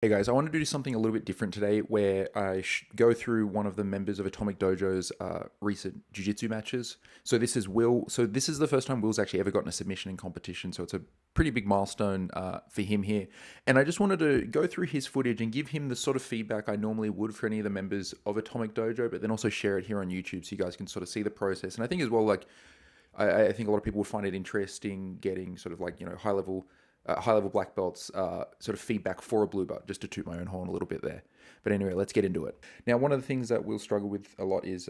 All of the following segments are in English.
Hey guys, I want to do something a little bit different today where I go through one of the members of Atomic Dojo's recent jiu-jitsu matches. So this is Will. So this is the first time Will's actually ever gotten a submission in competition. So it's a pretty big milestone for him here. And I just wanted to go through his footage and give him the sort of feedback I normally would for any of the members of Atomic Dojo, but then also share it here on YouTube so you guys can sort of see the process. And I think as well, like I think a lot of people would find it interesting getting sort of like high level black belts sort of feedback for a blue belt, just to toot my own horn a little bit there. But anyway, let's get into it. Now, one of the things that we'll struggle with a lot is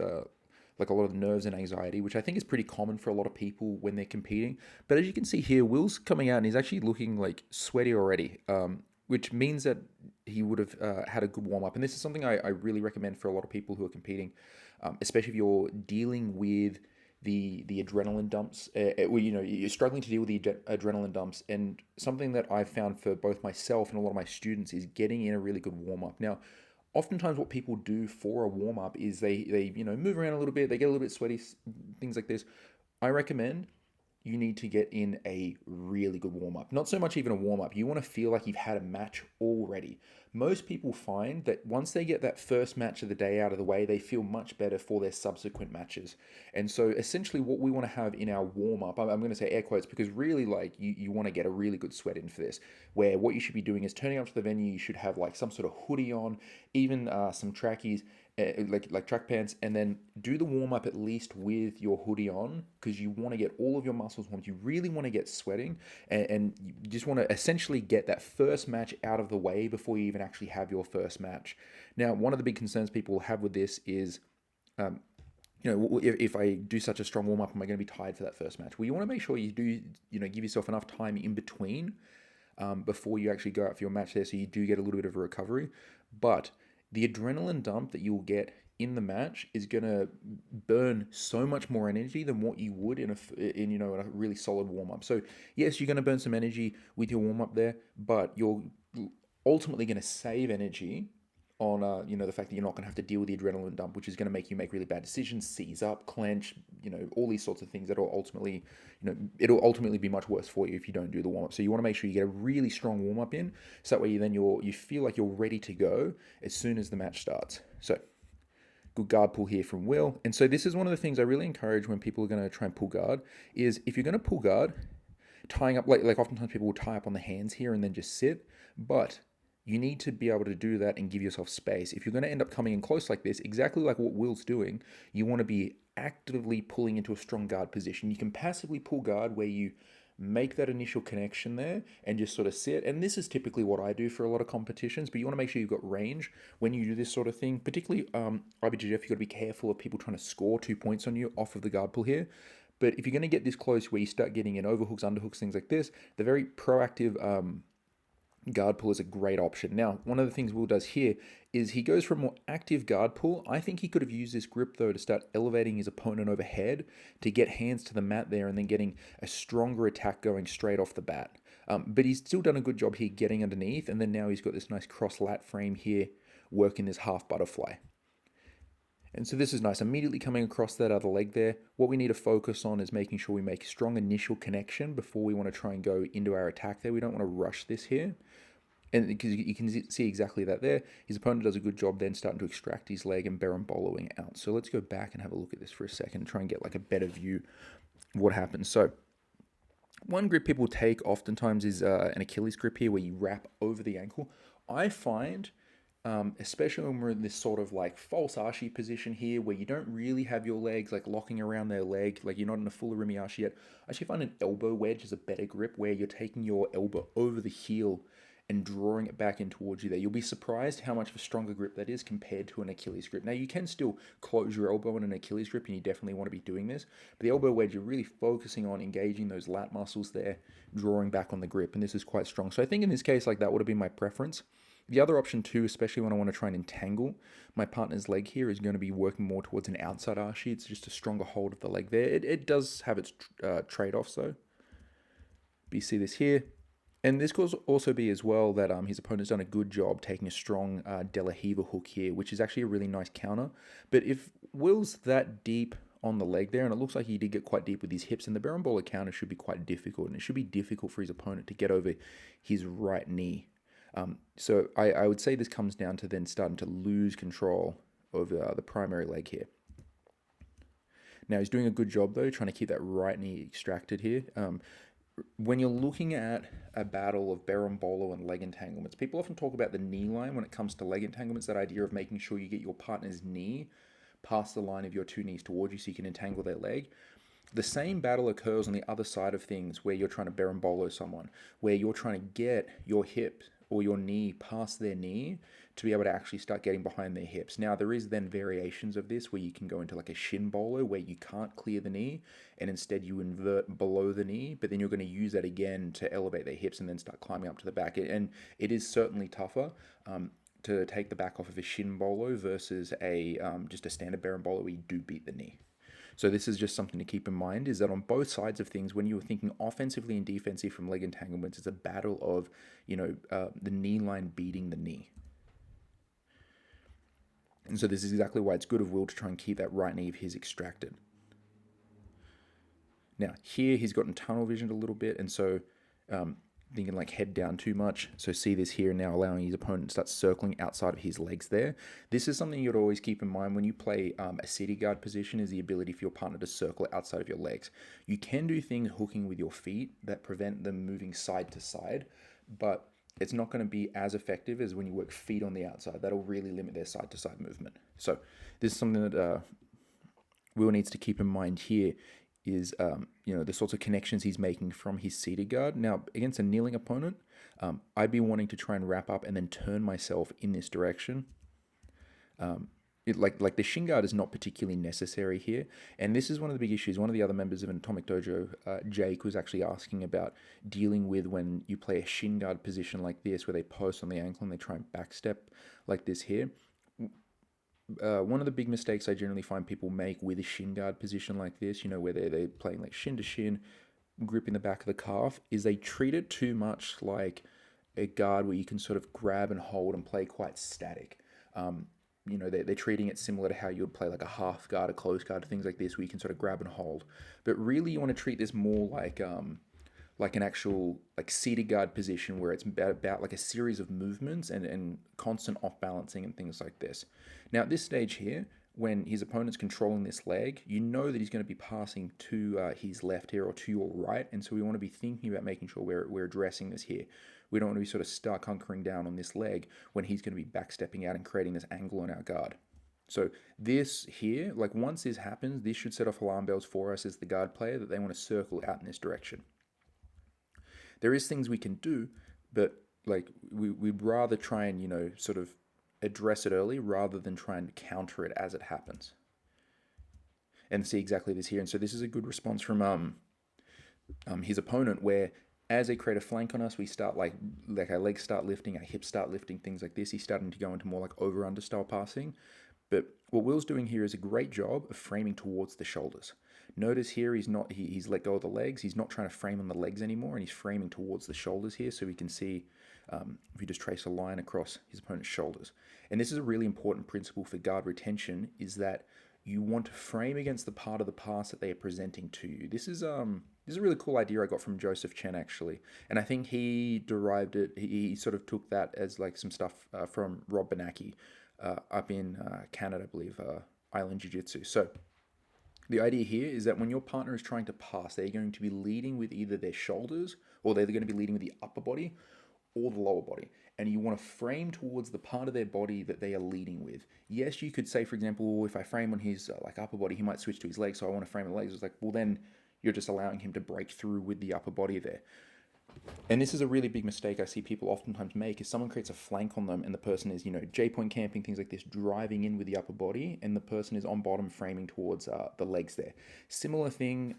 like a lot of nerves and anxiety, which I think is pretty common for a lot of people when they're competing. But as you can see here, Will's coming out and he's actually looking like sweaty already, which means that he would have had a good warm up. And this is something I really recommend for a lot of people who are competing, especially if you're dealing with the adrenaline dumps. Well, you know, you're struggling to deal with the adrenaline dumps, and something that I've found for both myself and a lot of my students is getting in a really good warm up. Now, oftentimes what people do for a warm up is they move around a little bit, they get a little bit sweaty, things like this. I recommend you need to get in a really good warm up. Not so much even a warm up. You want to feel like you've had a match already. Most people find that once they get that first match of the day out of the way, they feel much better for their subsequent matches. And so essentially what we want to have in our warm up, I'm going to say air quotes because really like you want to get a really good sweat in for this, where what you should be doing is turning up to the venue, you should have like some sort of hoodie on, even some trackies, like track pants, and then do the warm up at least with your hoodie on because you want to get all of your muscles warmed. You really want to get sweating, and you just want to essentially get that first match out of the way before you even actually have your first match. Now, one of the big concerns people have with this is, um, if I do such a strong warm up, am I going to be tired for that first match? Well, you want to make sure you do, give yourself enough time in between before you actually go out for your match there, so you do get a little bit of a recovery. But the adrenaline dump that you'll get in the match is going to burn so much more energy than what you would in a really solid warm up. So yes, you're going to burn some energy with your warm up there, but you're ultimately going to save energy on the fact that you're not going to have to deal with the adrenaline dump, which is going to make you make really bad decisions, seize up, clench, all these sorts of things that will ultimately, it'll ultimately be much worse for you if you don't do the warm up. So you want to make sure you get a really strong warm up in, so that way you feel like you're ready to go as soon as the match starts. So good guard pull here from Will. And so this is one of the things I really encourage when people are going to try and pull guard is if you're going to pull guard, tying up like oftentimes people will tie up on the hands here and then just sit, but you need to be able to do that and give yourself space. If you're going to end up coming in close like this, exactly like what Will's doing, you want to be actively pulling into a strong guard position. You can passively pull guard where you make that initial connection there and just sort of sit. And this is typically what I do for a lot of competitions, but you want to make sure you've got range when you do this sort of thing. Particularly IBJJF, you've got to be careful of people trying to score 2 points on you off of the guard pull here. But if you're going to get this close where you start getting in overhooks, underhooks, things like this, the very proactive guard pull is a great option. Now, one of the things Will does here is he goes for a more active guard pull. I think he could have used this grip though to start elevating his opponent overhead to get hands to the mat there and then getting a stronger attack going straight off the bat. But he's still done a good job here getting underneath, and then now he's got this nice cross lat frame here working this half butterfly. And so this is nice. Immediately coming across that other leg there, what we need to focus on is making sure we make strong initial connection before we want to try and go into our attack there. We don't want to rush this here. And because you can see exactly that there, his opponent does a good job then starting to extract his leg and berimboloing out. So let's go back and have a look at this for a second, try and get like a better view of what happens. So one grip people take oftentimes is an Achilles grip here where you wrap over the ankle. I find especially when we're in this sort of like false ashi position here where you don't really have your legs like locking around their leg, like you're not in a full urimi ashi yet. I actually find an elbow wedge is a better grip where you're taking your elbow over the heel and drawing it back in towards you there. You'll be surprised how much of a stronger grip that is compared to an Achilles grip. Now, you can still close your elbow in an Achilles grip, and you definitely want to be doing this. But the elbow wedge, you're really focusing on engaging those lat muscles there, drawing back on the grip, and this is quite strong. So I think in this case, like that would have been my preference. The other option too, especially when I want to try and entangle my partner's leg here, is going to be working more towards an outside ashi. It's just a stronger hold of the leg there. It does have its trade-offs though. But you see this here. And this could also be as well that his opponent's done a good job taking a strong De La Riva hook here, which is actually a really nice counter. But if Will's that deep on the leg there, and it looks like he did get quite deep with his hips, and the berimbola counter should be quite difficult, and it should be difficult for his opponent to get over his right knee. So I would say this comes down to then starting to lose control of the primary leg here. Now he's doing a good job though, trying to keep that right knee extracted here. When you're looking at a battle of berimbolo and leg entanglements, people often talk about the knee line when it comes to leg entanglements, that idea of making sure you get your partner's knee past the line of your two knees towards you so you can entangle their leg. The same battle occurs on the other side of things where you're trying to berimbolo someone, where you're trying to get your hip or your knee past their knee to be able to actually start getting behind their hips. Now, there is then variations of this where you can go into like a shin bolo where you can't clear the knee and instead you invert below the knee, but then you're going to use that again to elevate their hips and then start climbing up to the back. And it is certainly tougher to take the back off of a shin bolo versus a just a standard berimbolo where you do beat the knee. So this is just something to keep in mind, is that on both sides of things, when you're thinking offensively and defensively from leg entanglements, it's a battle of, the knee line beating the knee. And so this is exactly why it's good of Will to try and keep that right knee of his extracted. Now, here he's gotten tunnel visioned a little bit, and so thinking like head down too much. So see this here now, allowing his opponent to start circling outside of his legs there. This is something you'd always keep in mind when you play a city guard position, is the ability for your partner to circle outside of your legs. You can do things hooking with your feet that prevent them moving side to side, but it's not going to be as effective as when you work feet on the outside. That'll really limit their side to side movement. So this is something that Will needs to keep in mind here, is the sorts of connections he's making from his seated guard. Now, against a kneeling opponent, I'd be wanting to try and wrap up and then turn myself in this direction. Like the shin guard is not particularly necessary here, and this is one of the big issues. One of the other members of an Atomic Dojo, Jake, was actually asking about dealing with when you play a shin guard position like this, where they post on the ankle and they try and backstep like this here. One of the big mistakes I generally find people make with a shin guard position like this, where they're playing like shin to shin, gripping the back of the calf, is they treat it too much like a guard where you can sort of grab and hold and play quite static. They're treating it similar to how you would play like a half guard, a close guard, things like this, where you can sort of grab and hold. But really, you want to treat this more like an actual like seated guard position, where it's about like a series of movements and constant off balancing and things like this. Now at this stage here, when his opponent's controlling this leg, you know that he's going to be passing to his left here or to your right, and so we want to be thinking about making sure we're addressing this here. We don't want to be sort of stuck hunkering down on this leg when he's going to be backstepping out and creating this angle on our guard. So this here, like once this happens, this should set off alarm bells for us as the guard player that they want to circle out in this direction. There is things we can do, but like we'd rather try and, sort of address it early rather than try and counter it as it happens. And see exactly this here. And so this is a good response from his opponent, where as they create a flank on us, we start like our legs start lifting, our hips start lifting, things like this. He's starting to go into more like over-under style passing. But what Will's doing here is a great job of framing towards the shoulders. Notice here he's let go of the legs. He's not trying to frame on the legs anymore, and he's framing towards the shoulders here. So we can see, if you just trace a line across his opponent's shoulders. And this is a really important principle for guard retention, is that you want to frame against the part of the pass that they are presenting to you. This is a really cool idea I got from Joseph Chen, actually. And I think he derived it, he sort of took that as like some stuff from Rob Benacki up in Canada, I believe, Island Jiu-Jitsu. So the idea here is that when your partner is trying to pass, they're going to be leading with either their shoulders, or they're going to be leading with the upper body or the lower body. And you want to frame towards the part of their body that they are leading with. Yes, you could say, for example, if I frame on his upper body, he might switch to his legs, so I want to frame on the legs. It's like, well, then you're just allowing him to break through with the upper body there. And this is a really big mistake I see people oftentimes make, is someone creates a flank on them and the person is, J-point camping, things like this, driving in with the upper body, and the person is on bottom framing towards the legs there. Similar thing,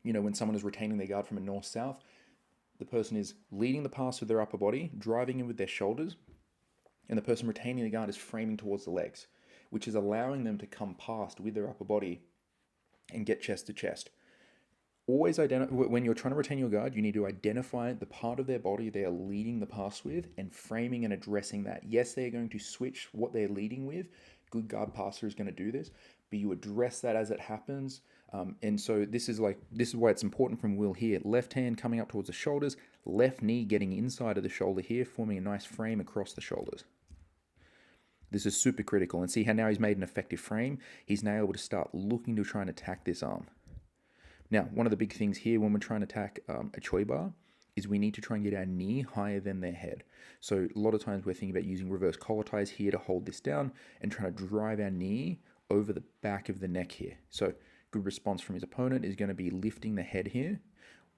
when someone is retaining their guard from a north-south, the person is leading the pass with their upper body, driving in with their shoulders, and the person retaining the guard is framing towards the legs, which is allowing them to come past with their upper body and get chest to chest. Always when you're trying to retain your guard, you need to identify the part of their body they are leading the pass with and framing and addressing that. Yes, they are going to switch what they're leading with. Good guard passer is going to do this, but you address that as it happens. And so this is why it's important from Will here. Left hand coming up towards the shoulders, Left knee getting inside of the shoulder here, forming a nice frame across the shoulders. This is super critical. And see how now he's made an effective frame? He's now able to start looking to try and attack this arm. Now, one of the big things here when we're trying to attack a choi bar is we need to try and get our knee higher than their head. So a lot of times we're thinking about using reverse collar ties here to hold this down and trying to drive our knee over the back of the neck here. So good response from his opponent is going to be lifting the head here.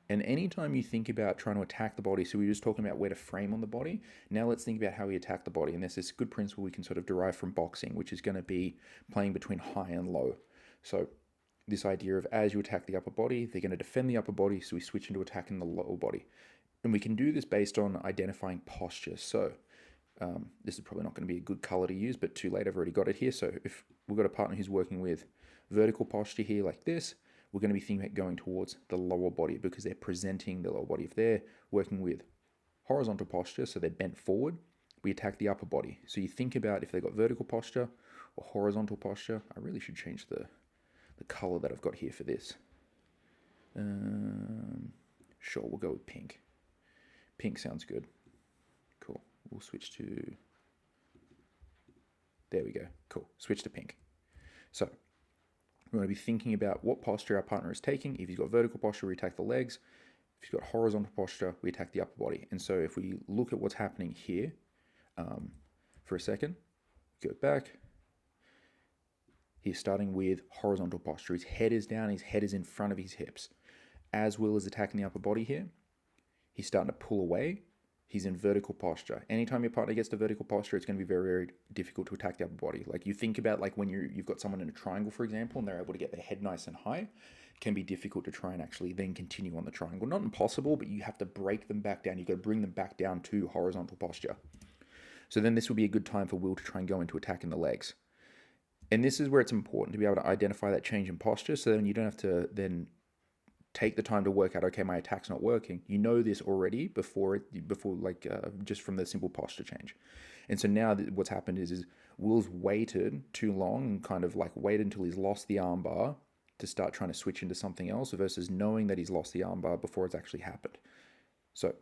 And anytime you think about trying to attack the body, so we were just talking about where to frame on the body, now let's think about how we attack the body. And there's this good principle we can sort of derive from boxing, which is going to be playing between high and low. So this idea of as you attack the upper body, they're going to defend the upper body, so we switch into attacking the lower body. And we can do this based on identifying posture. So this is probably not going to be a good color to use, but too late, I've already got it here. So if we've got a partner who's working with vertical posture here like this, we're going to be thinking about going towards the lower body because they're presenting the lower body. If they're working with horizontal posture, so they're bent forward, we attack the upper body. So you think about if they've got vertical posture or horizontal posture. I really should change the color that I've got here for this. Sure, we'll go with pink. Pink sounds good. Cool. We'll switch to... There we go. Cool. Switch to pink. So we're going to be thinking about what posture our partner is taking. If he's got vertical posture, we attack the legs. If he's got horizontal posture, we attack the upper body. And so if we look at what's happening here for a second, go back. He's starting with horizontal posture. His head is down, his head is in front of his hips. As Will is attacking the upper body here, he's starting to pull away. He's in vertical posture. Anytime your partner gets to vertical posture, it's going to be very, very difficult to attack the upper body. Like you think about like when you've got someone in a triangle, for example, and they're able to get their head nice and high, it can be difficult to try and actually then continue on the triangle. Not impossible, but you have to break them back down. You've got to bring them back down to horizontal posture. So then this will be a good time for Will to try and go into attacking the legs. And this is where it's important to be able to identify that change in posture, so then you don't have to then take the time to work out, okay, my attack's not working. You know this already before just from the simple posture change. And so now what's happened is Will's waited too long and kind of like waited until he's lost the armbar to start trying to switch into something else versus knowing that he's lost the armbar before it's actually happened. So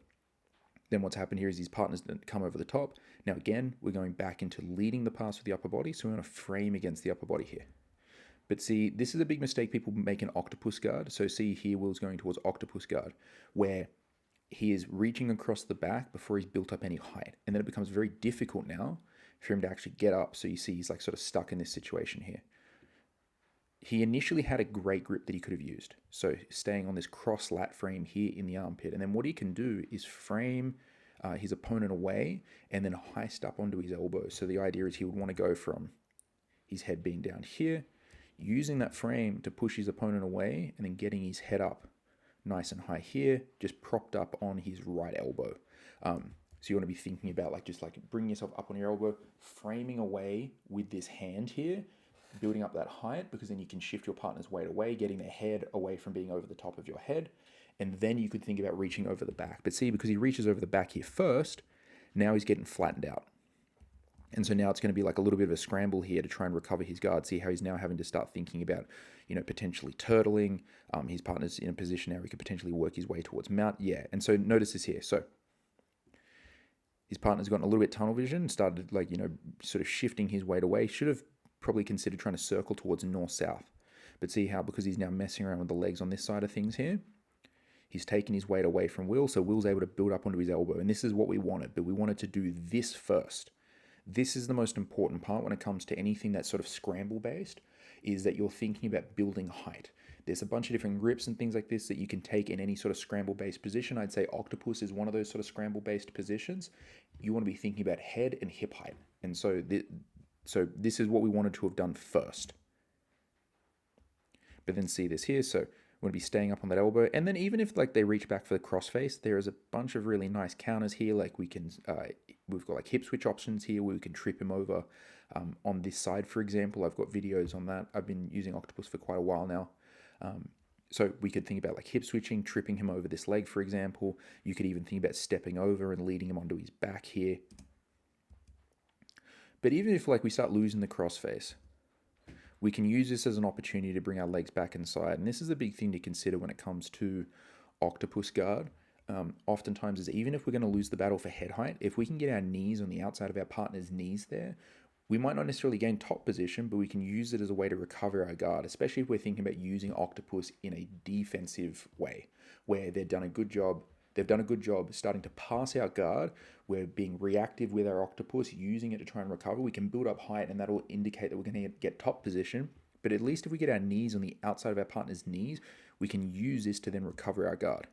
then what's happened here is his partner's come over the top. Now again, we're going back into leading the pass with the upper body, so we're going to frame against the upper body here. But see, this is a big mistake people make in octopus guard. So see here, Will's going towards octopus guard, where he is reaching across the back before he's built up any height. And then it becomes very difficult now for him to actually get up. So you see he's like sort of stuck in this situation here. He initially had a great grip that he could have used. So staying on this cross lat frame here in the armpit. And then what he can do is frame his opponent away and then heist up onto his elbow. So the idea is he would want to go from his head being down here, using that frame to push his opponent away and then getting his head up nice and high here, just propped up on his right elbow. So you want to be thinking about like just like bringing yourself up on your elbow, framing away with this hand here, building up that height, because then you can shift your partner's weight away, getting their head away from being over the top of your head. And then you could think about reaching over the back. But see, because he reaches over the back here first, now he's getting flattened out. And so now it's going to be like a little bit of a scramble here to try and recover his guard. See how he's now having to start thinking about, potentially turtling. His partner's in a position now he could potentially work his way towards mount. Yeah, and so notice this here. So his partner's gotten a little bit tunnel vision, started sort of shifting his weight away. Should have probably considered trying to circle towards north-south. But see how, because he's now messing around with the legs on this side of things here, he's taken his weight away from Will, so Will's able to build up onto his elbow. And this is what we wanted, but we wanted to do this first. This is the most important part when it comes to anything that's sort of scramble based, is that you're thinking about building height. There's a bunch of different grips and things like this that you can take in any sort of scramble based position. I'd say Octopus is one of those sort of scramble based positions. You want to be thinking about head and hip height. And so this is what we wanted to have done first. But then see this here. So we're going to be staying up on that elbow. And then even if like they reach back for the crossface, there is a bunch of really nice counters here. Like we've got like hip switch options here where we can trip him over on this side, for example. I've got videos on that. I've been using Octopus for quite a while now. So we could think about like hip switching, tripping him over this leg, for example. You could even think about stepping over and leading him onto his back here. But even if like we start losing the crossface, we can use this as an opportunity to bring our legs back inside. And this is a big thing to consider when it comes to octopus guard. oftentimes is even if we're going to lose the battle for head height, if we can get our knees on the outside of our partner's knees there, we might not necessarily gain top position, but we can use it as a way to recover our guard, especially if we're thinking about using Octopus in a defensive way, where they've done a good job starting to pass our guard. We're being reactive with our Octopus, using it to try and recover. We can build up height, and that'll indicate that we're going to get top position. But at least if we get our knees on the outside of our partner's knees, we can use this to then recover our guard.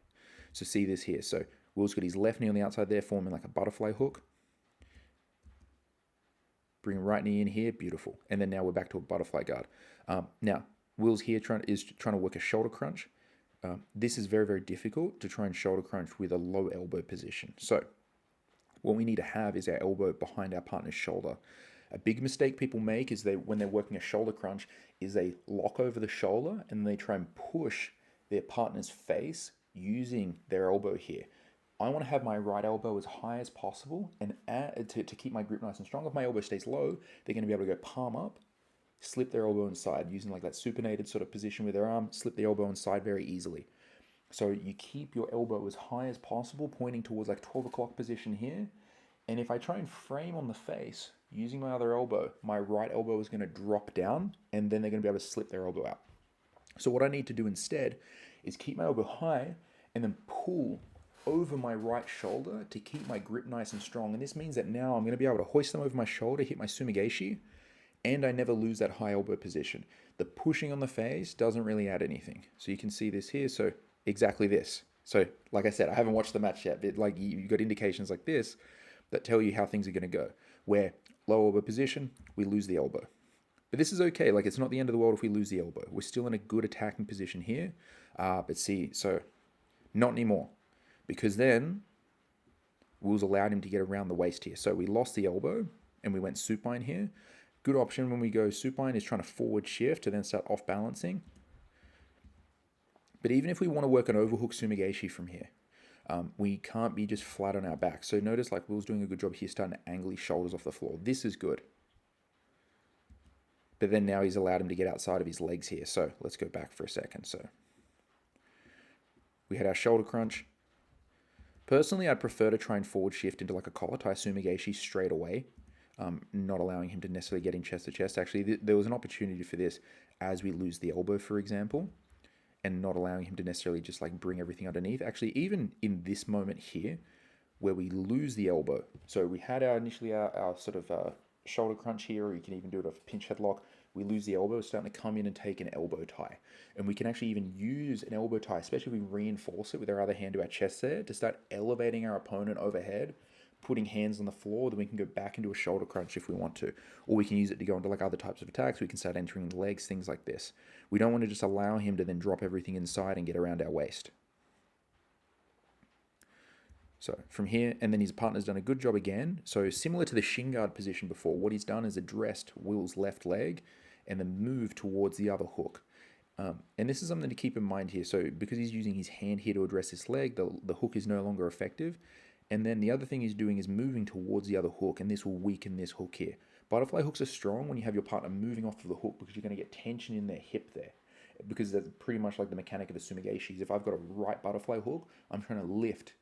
So see this here. So Will's got his left knee on the outside there, forming like a butterfly hook. Bring right knee in here, beautiful. And then now we're back to a butterfly guard. Now, Will's here trying to work a shoulder crunch. This is very, very difficult to try and shoulder crunch with a low elbow position. So what we need to have is our elbow behind our partner's shoulder. A big mistake people make is when they're working a shoulder crunch is they lock over the shoulder and they try and push their partner's face using their elbow here. I want to have my right elbow as high as possible and to keep my grip nice and strong. If my elbow stays low, they're going to be able to go palm up, slip their elbow inside using like that supinated sort of position with their arm, slip the elbow inside very easily. So you keep your elbow as high as possible, pointing towards like 12 o'clock position here. And if I try and frame on the face using my other elbow, my right elbow is going to drop down and then they're going to be able to slip their elbow out. So what I need to do instead is keep my elbow high and then pull over my right shoulder to keep my grip nice and strong. And this means that now I'm going to be able to hoist them over my shoulder, hit my sumigaeshi, and I never lose that high elbow position. The pushing on the face doesn't really add anything. So you can see this here. So exactly this. So like I said, I haven't watched the match yet, but like you got indications like this that tell you how things are going to go. Where low elbow position, we lose the elbow. But this is okay. Like it's not the end of the world if we lose the elbow. We're still in a good attacking position here. But see, so not anymore. Because then Will's allowed him to get around the waist here. So we lost the elbow and we went supine here. Good option when we go supine is trying to forward shift to then start off balancing. But even if we want to work an overhook sumigaeshi from here, we can't be just flat on our back. So notice like Will's doing a good job here starting to angle his shoulders off the floor. This is good. But then now he's allowed him to get outside of his legs here. So let's go back for a second. So we had our shoulder crunch. Personally, I'd prefer to try and forward shift into like a collar tie sumigaeshi straight away, not allowing him to necessarily get in chest to chest. Actually, there was an opportunity for this as we lose the elbow, for example, and not allowing him to necessarily just like bring everything underneath. Actually, even in this moment here, where we lose the elbow. So we had initially our sort of shoulder crunch here, or you can even do it off pinch headlock. We lose the elbow, starting to come in and take an elbow tie. And we can actually even use an elbow tie, especially if we reinforce it with our other hand to our chest there, to start elevating our opponent overhead, putting hands on the floor. Then we can go back into a shoulder crunch if we want to. Or we can use it to go into like other types of attacks. We can start entering the legs, things like this. We don't want to just allow him to then drop everything inside and get around our waist. So from here, and then his partner's done a good job again. So similar to the shin guard position before, what he's done is addressed Will's left leg and then moved towards the other hook. And this is something to keep in mind here. So because he's using his hand here to address this leg, the hook is no longer effective. And then the other thing he's doing is moving towards the other hook, and this will weaken this hook here. Butterfly hooks are strong when you have your partner moving off of the hook because you're going to get tension in their hip there. Because that's pretty much like the mechanic of a sumigaeshi. If I've got a right butterfly hook, I'm trying to lift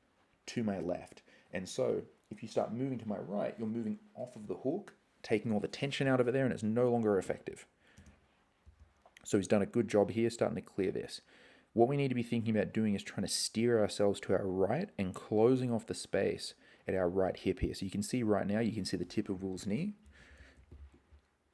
to my left. And so if you start moving to my right, you're moving off of the hook, taking all the tension out of it there, and it's no longer effective. So he's done a good job here starting to clear this. What we need to be thinking about doing is trying to steer ourselves to our right and closing off the space at our right hip here. So you can see right now, you can see the tip of Will's knee.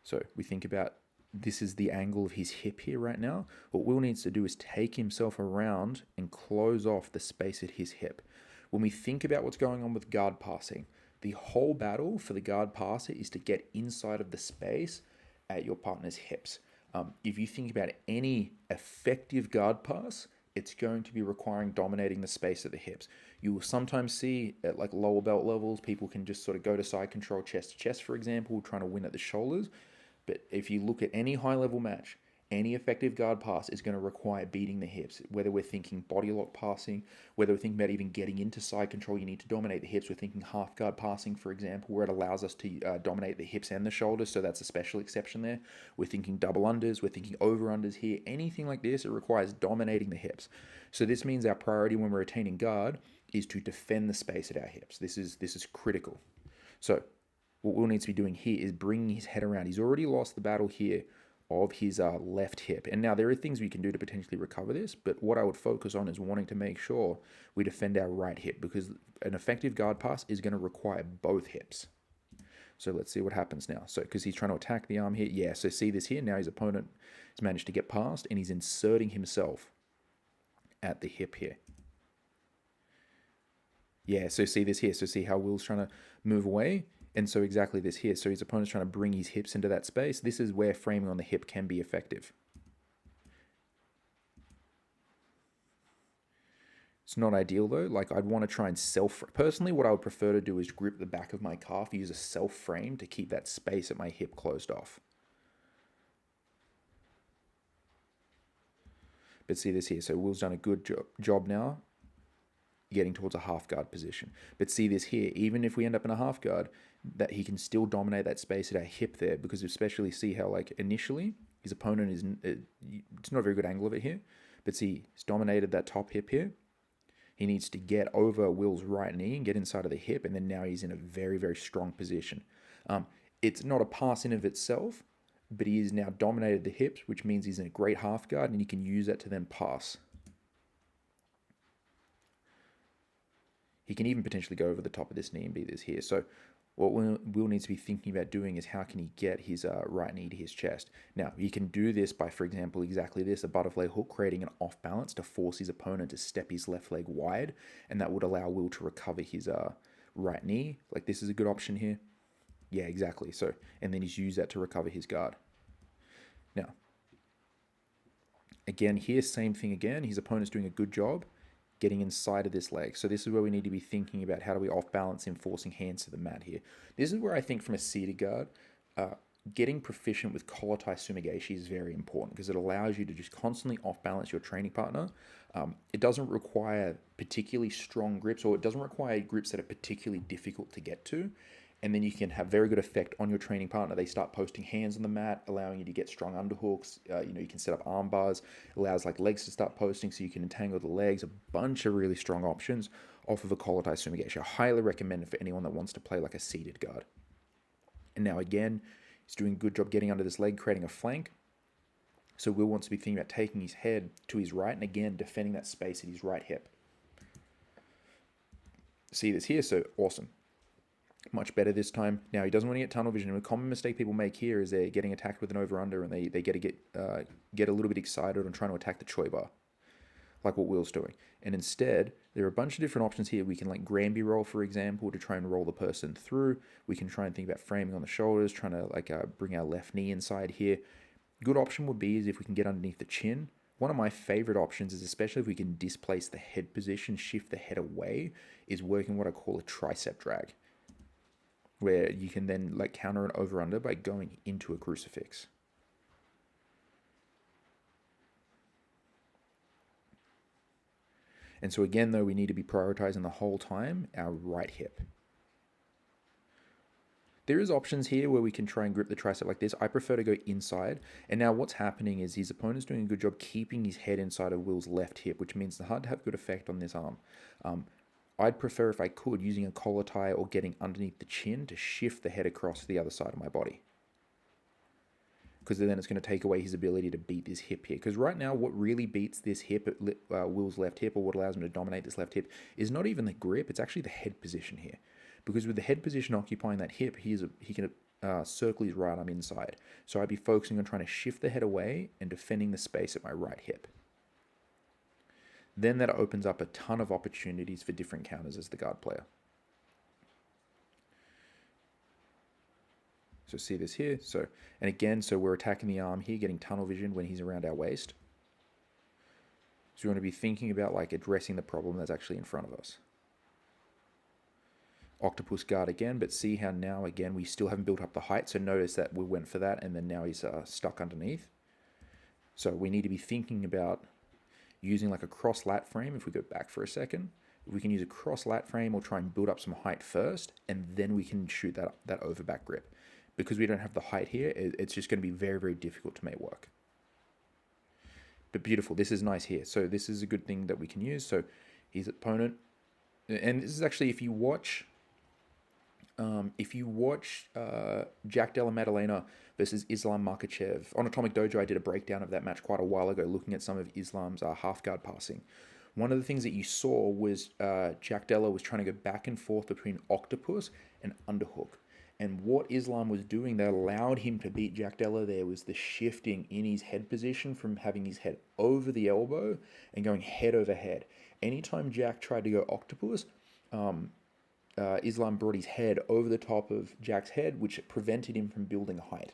So we think about this is the angle of his hip here right now. What Will needs to do is take himself around and close off the space at his hip. When we think about what's going on with guard passing, the whole battle for the guard passer is to get inside of the space at your partner's hips. If you think about any effective guard pass, it's going to be requiring dominating the space at the hips. You will sometimes see at like lower belt levels, people can just sort of go to side control chest to chest, for example, trying to win at the shoulders. But if you look at any high level match, any effective guard pass is going to require beating the hips, whether we're thinking body lock passing, whether we're thinking about even getting into side control, you need to dominate the hips. We're thinking half guard passing, for example, where it allows us to dominate the hips and the shoulders, so that's a special exception there. We're thinking double unders, we're thinking over unders here. Anything like this, it requires dominating the hips. So this means our priority when we're retaining guard is to defend the space at our hips. This is critical. So what Will needs to be doing here is bringing his head around. He's already lost the battle here of his left hip. And now there are things we can do to potentially recover this, but what I would focus on is wanting to make sure we defend our right hip, because an effective guard pass is going to require both hips. So let's see what happens now. So because he's trying to attack the arm here. Yeah, so see this here. Now his opponent has managed to get past and he's inserting himself at the hip here. Yeah, so see this here. So see how Will's trying to move away? And so exactly this here. So his opponent's trying to bring his hips into that space. This is where framing on the hip can be effective. It's not ideal though. Like I'd want to try and personally, what I would prefer to do is grip the back of my calf, use a self frame to keep that space at my hip closed off. But see this here. So Will's done a good job now getting towards a half guard position. But see this here, even if we end up in a half guard, that he can still dominate that space at our hip there, because especially see how like initially his opponent is, it's not a very good angle of it here, but see he's dominated that top hip here. He needs to get over Will's right knee and get inside of the hip, and then now he's in a very, very strong position. It's not a pass in of itself, but he has now dominated the hips, which means he's in a great half guard, and you can use that to then pass. He can even potentially go over the top of this knee and beat this here. So what Will needs to be thinking about doing is how can he get his right knee to his chest. Now, he can do this by, for example, exactly this, a butterfly hook, creating an off balance to force his opponent to step his left leg wide, and that would allow Will to recover his right knee. Like this is a good option here. Yeah, exactly. So, and then he's used that to recover his guard. Now, again, here, same thing again. His opponent's doing a good job getting inside of this leg. So this is where we need to be thinking about how do we off balance him, forcing hands to the mat here. This is where I think from a seated guard, getting proficient with collar tie sumigashi is very important, because it allows you to just constantly off balance your training partner. It doesn't require particularly strong grips, or it doesn't require grips that are particularly difficult to get to. And then you can have very good effect on your training partner. They start posting hands on the mat, allowing you to get strong underhooks. You can set up arm bars, allows like legs to start posting, so you can entangle the legs. A bunch of really strong options off of a collar tie sumigashi. I highly recommend it for anyone that wants to play like a seated guard. And now again, he's doing a good job getting under this leg, creating a flank. So Will wants to be thinking about taking his head to his right, and again, defending that space at his right hip. See this here? So awesome. Much better this time. Now he doesn't want to get tunnel vision. And a common mistake people make here is they're getting attacked with an over-under, and they get a little bit excited on trying to attack the choi bar, like what Will's doing. And instead, there are a bunch of different options here. We can like Granby roll, for example, to try and roll the person through. We can try and think about framing on the shoulders, trying to like bring our left knee inside here. Good option would be is if we can get underneath the chin. One of my favorite options is, especially if we can displace the head position, shift the head away, is working what I call a tricep drag, where you can then like counter an over-under by going into a crucifix. And so again, though, we need to be prioritizing the whole time our right hip. There is options here where we can try and grip the tricep like this. I prefer to go inside. And now what's happening is his opponent's doing a good job keeping his head inside of Will's left hip, which means it's hard to have good effect on this arm. I'd prefer, if I could, using a collar tie or getting underneath the chin to shift the head across to the other side of my body, because then it's going to take away his ability to beat this hip here. Because right now, what really beats this hip, Will's left hip, or what allows him to dominate this left hip, is not even the grip, it's actually the head position here. Because with the head position occupying that hip, he can circle his right arm inside. So I'd be focusing on trying to shift the head away and defending the space at my right hip. Then that opens up a ton of opportunities for different counters as the guard player. So see this here. So, and again, so we're attacking the arm here, getting tunnel vision when he's around our waist. So we want to be thinking about like addressing the problem that's actually in front of us. Octopus guard again, but see how now again we still haven't built up the height. So notice that we went for that, and then now he's stuck underneath. So we need to be thinking about using like a cross lat frame. If we go back for a second, we can use a cross lat frame or try and build up some height first, and then we can shoot that over back grip. Because we don't have the height here, it's just going to be very, very difficult to make work. But beautiful, this is nice here. So this is a good thing that we can use. So his opponent and this is actually if you watch Jack Della Maddalena versus Islam Makhachev on Atomic Dojo, I did a breakdown of that match quite a while ago, looking at some of Islam's half guard passing. One of the things that you saw was Jack Della was trying to go back and forth between Octopus and underhook. And what Islam was doing that allowed him to beat Jack Della there was the shifting in his head position from having his head over the elbow and going head over head. Anytime Jack tried to go Octopus, Islam brought his head over the top of Jack's head, which prevented him from building height.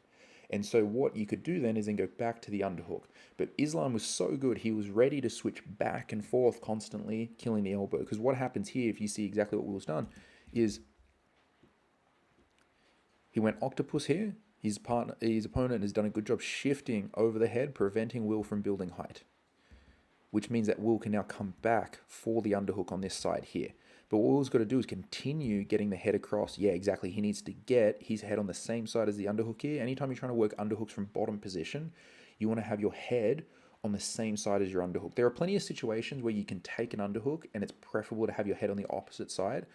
And so what you could do then is then go back to the underhook. But Islam was so good, he was ready to switch back and forth constantly, killing the elbow. Because what happens here, if you see exactly what Will's done, is he went Octopus here. His opponent has done a good job shifting over the head, preventing Will from building height. Which means that Will can now come back for the underhook on this side here. But what Will's got to do is continue getting the head across. Yeah, exactly. He needs to get his head on the same side as the underhook here. Anytime you're trying to work underhooks from bottom position, you want to have your head on the same side as your underhook. There are plenty of situations where you can take an underhook and it's preferable to have your head on the opposite side.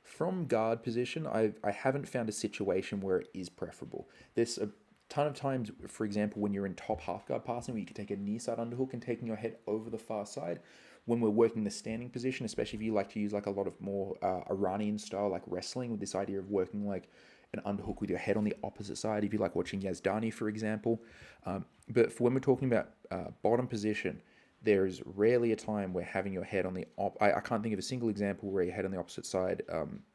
From guard position, I haven't found a situation where it is preferable. There's a ton of times, for example, when you're in top half guard passing, where you can take a near side underhook and taking your head over the far side. When we're working the standing position, especially if you like to use like a lot of more Iranian style, like wrestling, with this idea of working like an underhook with your head on the opposite side, if you like watching Yazdani, for example. But for when we're talking about bottom position, there is rarely a time where having your head on the I can't think of a single example where your head on the opposite side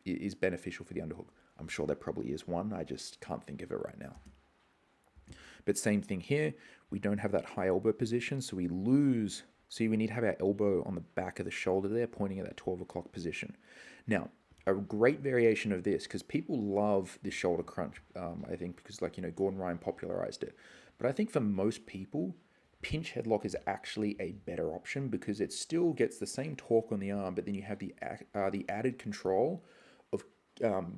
is beneficial for the underhook. I'm sure there probably is one. I just can't think of it right now. But same thing here. We don't have that high elbow position, so we lose. See, we need to have our elbow on the back of the shoulder there, pointing at that 12 o'clock position. Now, a great variation of this, because people love this shoulder crunch, I think, because Gordon Ryan popularized it. But I think for most people, pinch headlock is actually a better option because it still gets the same torque on the arm, but then you have the added control of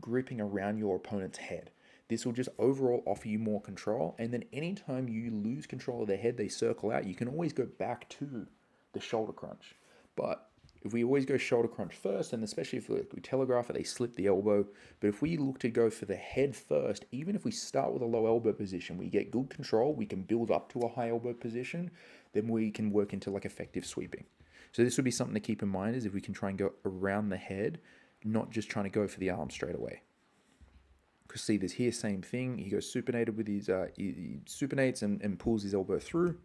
gripping around your opponent's head. This will just overall offer you more control, and then anytime you lose control of their head, they circle out. You can always go back to the shoulder crunch. But if we always go shoulder crunch first, and especially if we telegraph it, they slip the elbow. But if we look to go for the head first, even if we start with a low elbow position, we get good control, we can build up to a high elbow position, then we can work into like effective sweeping. So this would be something to keep in mind, is if we can try and go around the head, not just trying to go for the arm straight away. Because see this here, same thing. He goes supinated with his, he supinates and pulls his elbow through.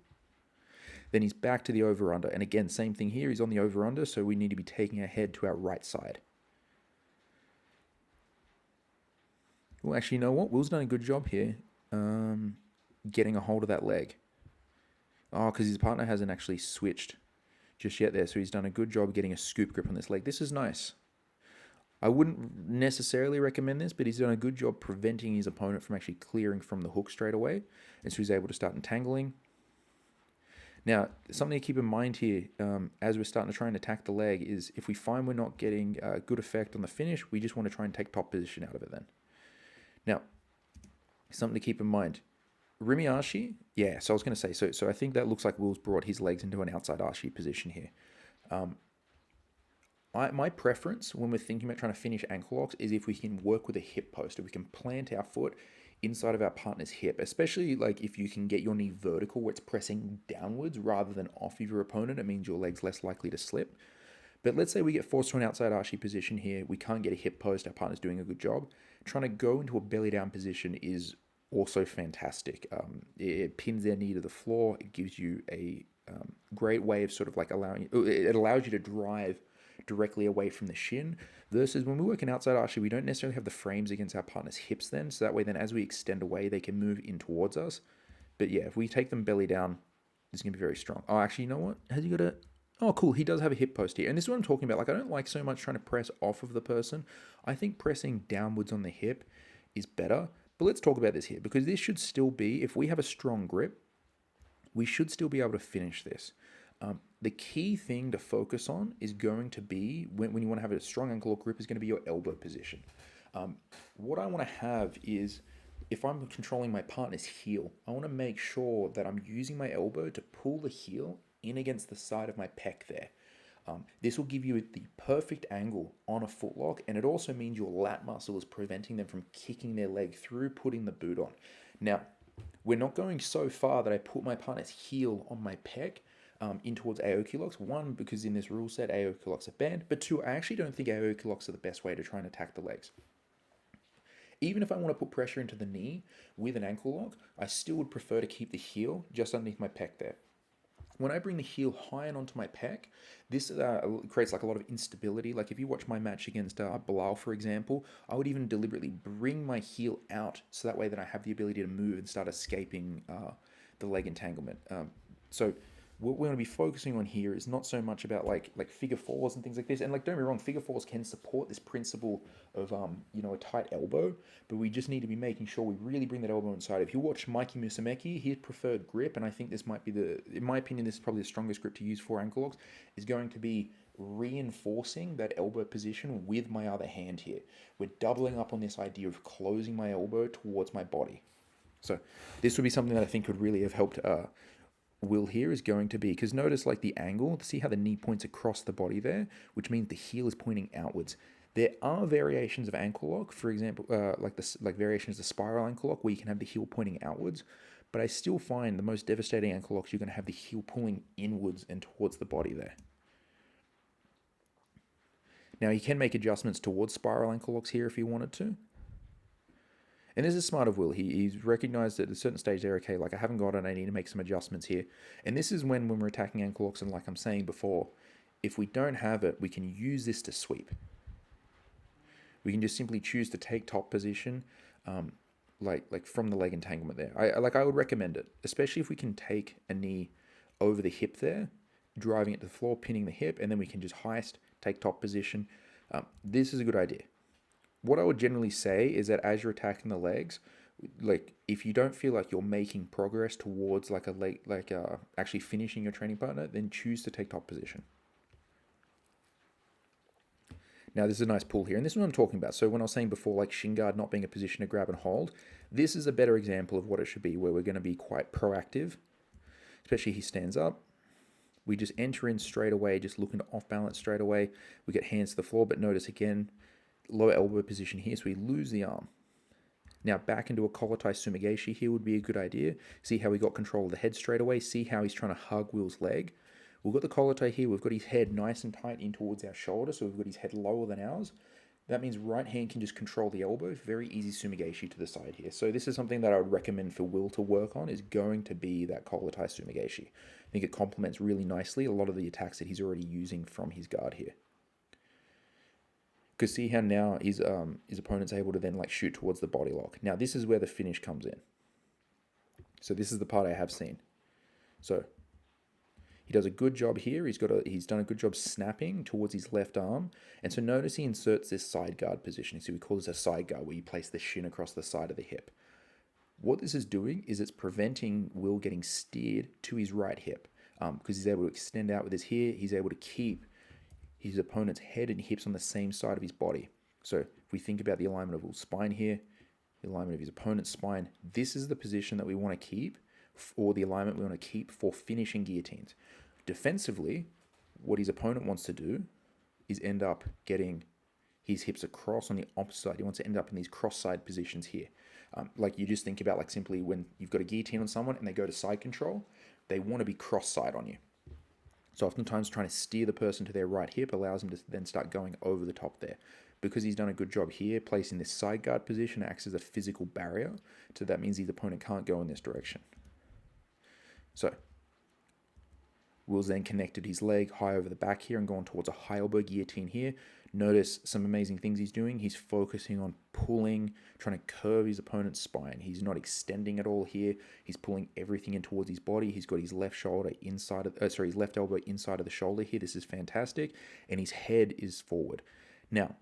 Then he's back to the over-under. And again, same thing here. He's on the over-under, so we need to be taking our head to our right side. Well, actually, you know what? Will's done a good job here getting a hold of that leg. Oh, because his partner hasn't actually switched just yet there. So he's done a good job getting a scoop grip on this leg. This is nice. I wouldn't necessarily recommend this, but he's done a good job preventing his opponent from actually clearing from the hook straight away. And so he's able to start entangling. Now, something to keep in mind here, as we're starting to try and attack the leg, is if we find we're not getting a good effect on the finish, we just want to try and take top position out of it then. Now, something to keep in mind. Rimi Ashi, yeah, so I was going to say, so I think that looks like Will's brought his legs into an outside Ashi position here. My preference when we're thinking about trying to finish ankle locks is if we can work with a hip post, if we can plant our foot inside of our partner's hip, especially like if you can get your knee vertical where it's pressing downwards rather than off of your opponent, it means your leg's less likely to slip. But let's say we get forced to an outside Ashi position here, we can't get a hip post, our partner's doing a good job. Trying to go into a belly down position is also fantastic. It pins their knee to the floor, it gives you a great way of sort of like it allows you to drive directly away from the shin, versus when we work in outside Ashi, we don't necessarily have the frames against our partner's hips then, so that way then as we extend away, they can move in towards us. But yeah, if we take them belly down, this is going to be very strong. Oh, actually, you know what? Has he got a... Oh, cool. He does have a hip post here. And this is what I'm talking about. Like, I don't like so much trying to press off of the person. I think pressing downwards on the hip is better. But let's talk about this here, because this should still be, if we have a strong grip, we should still be able to finish this. The key thing to focus on is going to be, when you want to have a strong ankle lock grip, is going to be your elbow position. What I want to have is, if I'm controlling my partner's heel, I want to make sure that I'm using my elbow to pull the heel in against the side of my pec there. This will give you the perfect angle on a footlock, and it also means your lat muscle is preventing them from kicking their leg through putting the boot on. Now, we're not going so far that I put my partner's heel on my pec in towards Aoki locks. One, because in this rule set, Aoki locks are banned, but two, I actually don't think Aoki locks are the best way to try and attack the legs. Even if I want to put pressure into the knee with an ankle lock, I still would prefer to keep the heel just underneath my pec there. When I bring the heel high and onto my pec, this creates like a lot of instability. Like if you watch my match against Bilal, for example, I would even deliberately bring my heel out so that way that I have the ability to move and start escaping the leg entanglement. So what we're going to be focusing on here is not so much about like figure fours and things like this. And like, don't be wrong, figure fours can support this principle of a tight elbow, but we just need to be making sure we really bring that elbow inside. If you watch Mikey Musumeci, his preferred grip, and I think this might be in my opinion, this is probably the strongest grip to use for ankle locks, is going to be reinforcing that elbow position with my other hand here. We're doubling up on this idea of closing my elbow towards my body. So this would be something that I think could really have helped Will here is going to be, because notice like the angle, see how the knee points across the body there, which means the heel is pointing outwards. There are variations of ankle lock, for example, like variations of spiral ankle lock where you can have the heel pointing outwards, but I still find the most devastating ankle locks, you're going to have the heel pulling inwards and towards the body there. Now you can make adjustments towards spiral ankle locks here if you wanted to. And this is smart of Will. He's recognized at a certain stage there, okay, like I haven't got it, I need to make some adjustments here. And this is when we're attacking ankle locks, and like I'm saying before, if we don't have it, we can use this to sweep. We can just simply choose to take top position, like from the leg entanglement there. I would recommend it, especially if we can take a knee over the hip there, driving it to the floor, pinning the hip, and then we can just heist, take top position. This is a good idea. What I would generally say is that as you're attacking the legs, like if you don't feel like you're making progress towards like a leg, actually finishing your training partner, then choose to take top position. Now this is a nice pull here, and this is what I'm talking about. So when I was saying before, like shin guard not being a position to grab and hold, this is a better example of what it should be, where we're going to be quite proactive, especially he stands up. We just enter in straight away, just looking to off balance straight away. We get hands to the floor, but notice again, lower elbow position here, so we lose the arm. Now back into a collar tie sumigaeshi here would be a good idea. See how we got control of the head straight away. See how he's trying to hug Will's leg. We've got the collar tie here. We've got his head nice and tight in towards our shoulder, so we've got his head lower than ours. That means right hand can just control the elbow. Very easy sumigaeshi to the side here. So this is something that I would recommend for Will to work on, is going to be that collar tie sumigaeshi. I think it complements really nicely a lot of the attacks that he's already using from his guard here. Because see how now his opponent's able to then like shoot towards the body lock. Now this is where the finish comes in. So this is the part I have seen. So he does a good job here. He's done a good job snapping towards his left arm. And so notice he inserts this side guard position. So we call this a side guard, where you place the shin across the side of the hip. What this is doing is it's preventing Will getting steered to his right hip, because he's able to extend out with his here. He's able to keep his opponent's head and hips on the same side of his body. So if we think about the alignment of Will's spine here, the alignment of his opponent's spine, this is the position that we want to keep, or the alignment we want to keep for finishing guillotines. Defensively, what his opponent wants to do is end up getting his hips across on the opposite side. He wants to end up in these cross-side positions here. Like you just think about like simply when you've got a guillotine on someone and they go to side control, they want to be cross-side on you. So oftentimes trying to steer the person to their right hip allows them to then start going over the top there. Because he's done a good job here, placing this side guard position acts as a physical barrier. So that means his opponent can't go in this direction. So Will's then connected his leg high over the back here and gone towards a high elbow guillotine here. Notice some amazing things he's doing. He's focusing on pulling, trying to curve his opponent's spine. He's not extending at all here. He's pulling everything in towards his body. He's got his left shoulder inside of, his left elbow inside of the shoulder here. This is fantastic. And his head is forward. Now,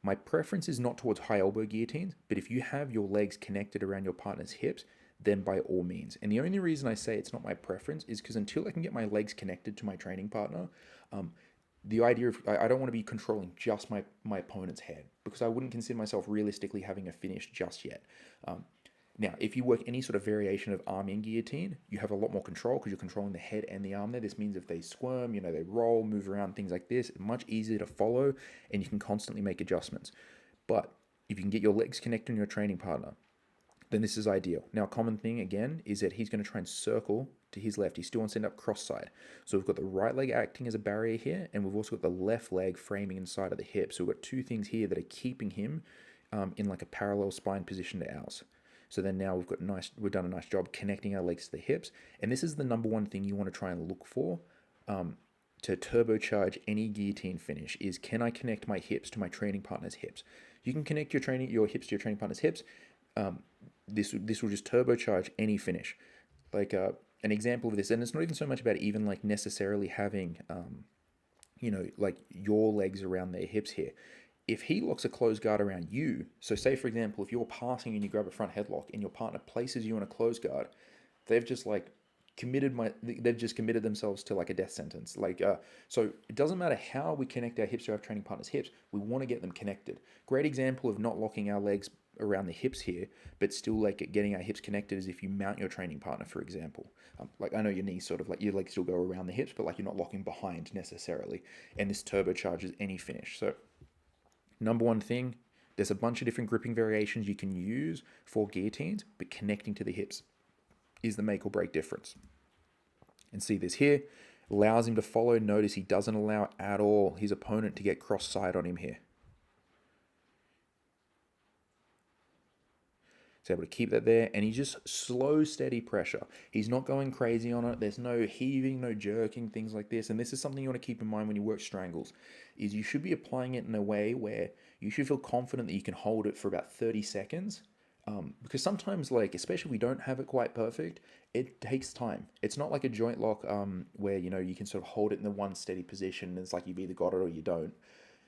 my preference is not towards high elbow guillotines, but if you have your legs connected around your partner's hips, then by all means. And the only reason I say it's not my preference is because until I can get my legs connected to my training partner, the idea of I don't want to be controlling just my opponent's head, because I wouldn't consider myself realistically having a finish just yet. Now, if you work any sort of variation of arm in guillotine, you have a lot more control because you're controlling the head and the arm there. This means if they squirm, they roll, move around, things like this, much easier to follow, and you can constantly make adjustments. But if you can get your legs connected on your training partner, then this is ideal. Now, a common thing, again, is that he's going to try and circle to his left. He still wants to end up cross-side. So we've got the right leg acting as a barrier here, and we've also got the left leg framing inside of the hip. So we've got two things here that are keeping him in like a parallel spine position to ours. So then now we've done a nice job connecting our legs to the hips. And this is the number one thing you want to try and look for to turbocharge any guillotine finish is, can I connect my hips to my training partner's hips? You can connect your hips to your training partner's hips. This will just turbocharge any finish. Like an example of this, and it's not even so much about even like necessarily having, like your legs around their hips here. If he locks a closed guard around you, so say for example, if you're passing and you grab a front headlock and your partner places you in a closed guard, they've just committed themselves to like a death sentence. So it doesn't matter how we connect our hips to our training partner's hips, we want to get them connected. Great example of not locking our legs around the hips here, but still getting our hips connected is if you mount your training partner, for example. I know your knees sort of your legs still go around the hips, but you're not locking behind necessarily. And this turbocharges any finish. So number one thing, there's a bunch of different gripping variations you can use for guillotines, but connecting to the hips is the make or break difference. And see this here, allows him to follow. Notice he doesn't allow at all his opponent to get cross-side on him here. He's able to keep that there, and he's just slow, steady pressure. He's not going crazy on it. There's no heaving, no jerking, things like this. And this is something you want to keep in mind when you work strangles, is you should be applying it in a way where you should feel confident that you can hold it for about 30 seconds. Because sometimes, especially if we don't have it quite perfect, it takes time. It's not like a joint lock where, you can sort of hold it in the one steady position, and it's like you've either got it or you don't.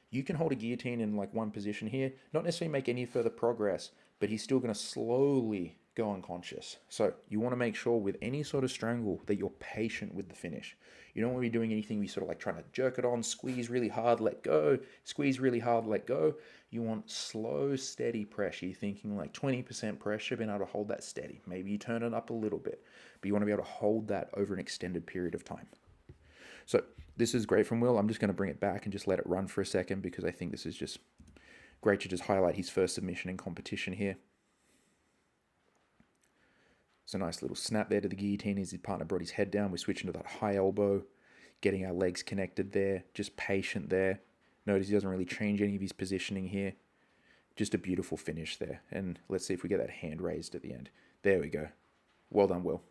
You can hold a guillotine in one position here, not necessarily make any further progress, but he's still going to slowly go unconscious. So you want to make sure with any sort of strangle that you're patient with the finish. You don't want to be doing anything where you sort of trying to jerk it on, squeeze really hard, let go, squeeze really hard, let go. You want slow, steady pressure. You're thinking 20% pressure, being able to hold that steady. Maybe you turn it up a little bit, but you want to be able to hold that over an extended period of time. So this is great from Will. I'm just going to bring it back and just let it run for a second because I think this is just great to just highlight his first submission in competition here. It's a nice little snap there to the guillotine as his partner brought his head down. We switch into that high elbow, getting our legs connected there, just patient there. Notice he doesn't really change any of his positioning here. Just a beautiful finish there. And let's see if we get that hand raised at the end. There we go. Well done, Will.